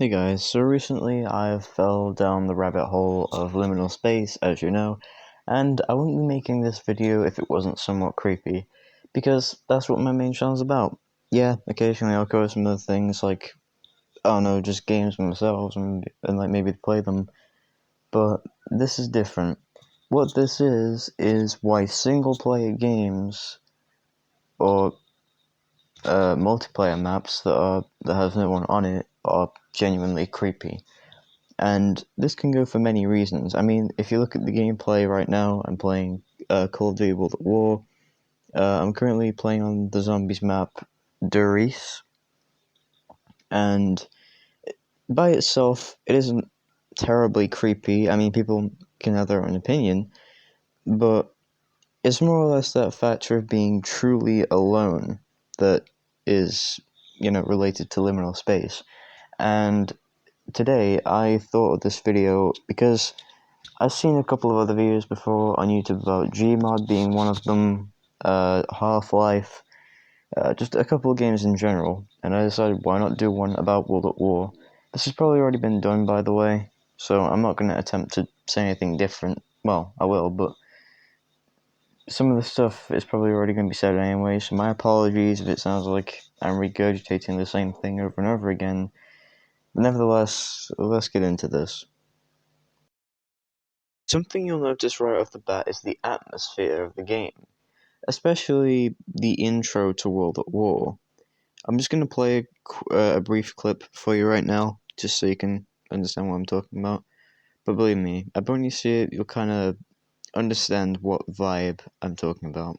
Hey guys, so recently I fell down the rabbit hole of liminal space, as you know, and I wouldn't be making this video if it wasn't somewhat creepy, because that's what my main channel's about. Yeah, occasionally I'll cover some other things like, I don't know, just games themselves and like maybe play them, but this is different. What this is why single player games or multiplayer maps that have no one on it are genuinely creepy. And this can go for many reasons. I mean, if you look at the gameplay right now, I'm playing Call of Duty World at War. I'm currently playing on the zombies map, Doris, and by itself, it isn't terribly creepy. I mean, people can have their own opinion, but it's more or less that factor of being truly alone that is, related to liminal space. And today, I thought of this video because I've seen a couple of other videos before on YouTube about Gmod being one of them, Half-Life, just a couple of games in general, and I decided why not do one about World at War. This has probably already been done, by the way, so I'm not going to attempt to say anything different. Well, I will, but some of the stuff is probably already going to be said anyway, so my apologies if it sounds like I'm regurgitating the same thing over and over again. But nevertheless, let's get into this. Something you'll notice right off the bat is the atmosphere of the game, especially the intro to World at War. I'm just going to play a brief clip for you right now, just so you can understand what I'm talking about. But believe me, when you see it, you'll kind of understand what vibe I'm talking about.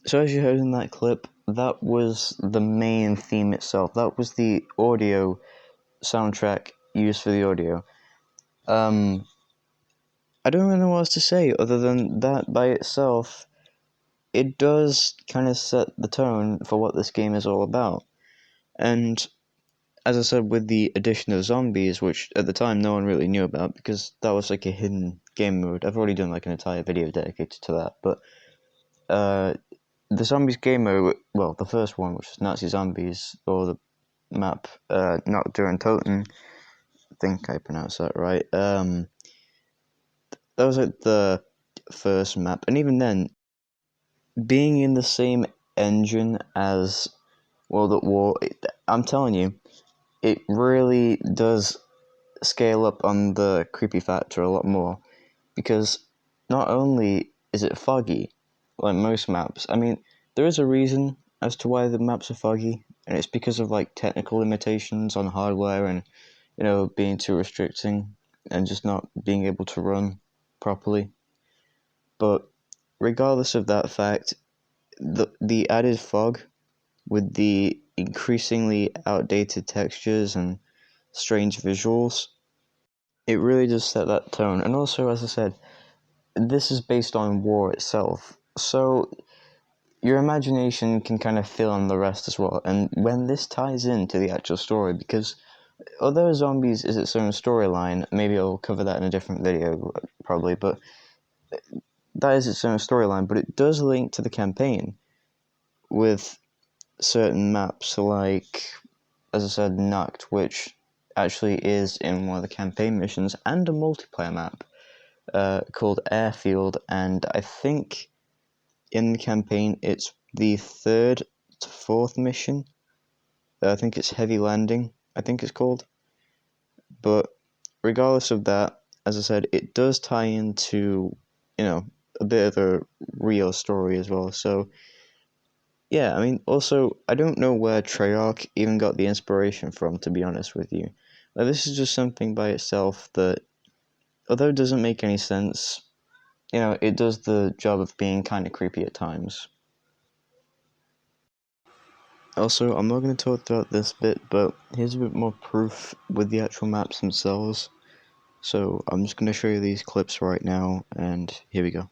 So as you heard in that clip, that was the main theme itself. That was the audio soundtrack used for the audio. I don't really know what else to say other than that by itself. It does kind of set the tone for what this game is all about. And as I said, with the addition of zombies, which at the time no one really knew about because that was like a hidden game mode. I've already done like an entire video dedicated to that, but the zombies game mode, well, the first one, which was Nazi Zombies, or the map, not during Toten, I think I pronounced that right. That was like the first map, and even then, being in the same engine as World at War, I'm telling you, it really does scale up on the creepy factor a lot more, because not only is it foggy, like most maps, I mean, there is a reason as to why the maps are foggy, and it's because of like technical limitations on hardware and, being too restricting and just not being able to run properly. But regardless of that fact, the added fog with the increasingly outdated textures and strange visuals, it really does set that tone. And also, as I said, this is based on war itself, so your imagination can kind of fill in the rest as well. And when this ties into the actual story, because although Zombies is its own storyline, maybe I'll cover that in a different video, probably, but that is its own storyline, but it does link to the campaign with certain maps, like, as I said, Nuct, which actually is in one of the campaign missions, and a multiplayer map called Airfield, and I think in the campaign it's the third fourth mission. I think it's Heavy Landing, I think it's called. But regardless of that, as I said, it does tie into, a bit of a real story as well. So, yeah, I mean, also, I don't know where Treyarch even got the inspiration from, to be honest with you. Like, this is just something by itself that, although it doesn't make any sense, it does the job of being kind of creepy at times. Also, I'm not going to talk about this bit, but here's a bit more proof with the actual maps themselves. So I'm just going to show you these clips right now, and here we go.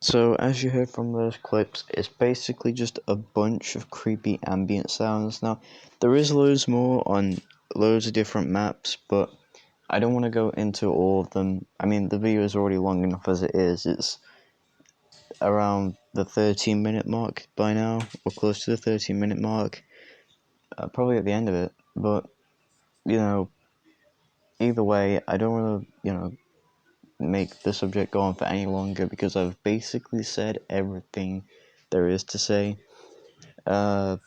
So, as you heard from those clips, it's basically just a bunch of creepy ambient sounds. Now, there is loads more on loads of different maps, but I don't want to go into all of them. I mean, the video is already long enough as it is. It's around the 13-minute mark by now, or close to the 13-minute mark. Probably at the end of it, but, either way, I don't want to, make the subject go on for any longer because I've basically said everything there is to say about,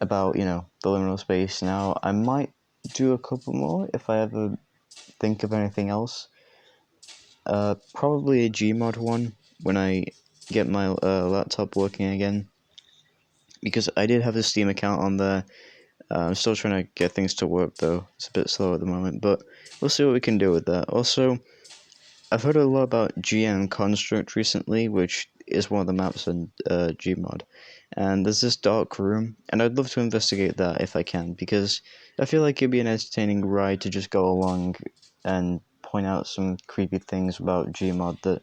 the liminal space. Now, I might do a couple more if I ever think of anything else. Probably a Gmod one when I get my laptop working again, because I did have a Steam account on there. I'm still trying to get things to work though. It's a bit slow at the moment, but we'll see what we can do with that. Also, I've heard a lot about GM Construct recently, which is one of the maps in Gmod. And there's this dark room, and I'd love to investigate that if I can, because I feel like it'd be an entertaining ride to just go along and point out some creepy things about Gmod that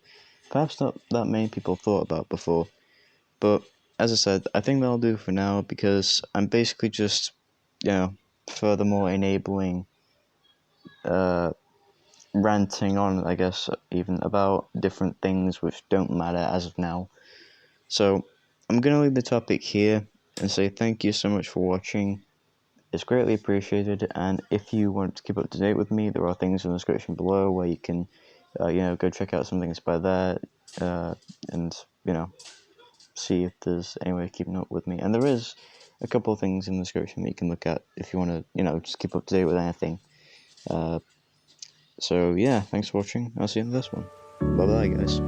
perhaps not that many people thought about before. But as I said, I think that'll do for now, because I'm basically just, furthermore enabling ranting on, I guess, even about different things which don't matter as of now. So, I'm going to leave the topic here and say thank you so much for watching. It's greatly appreciated, and if you want to keep up to date with me, there are things in the description below where you can, go check out some things by there, and, see if there's any way of keeping up with me. And there is a couple of things in the description that you can look at if you want to, just keep up to date with anything. So yeah, thanks for watching. I'll see you in the next one. Bye bye, guys.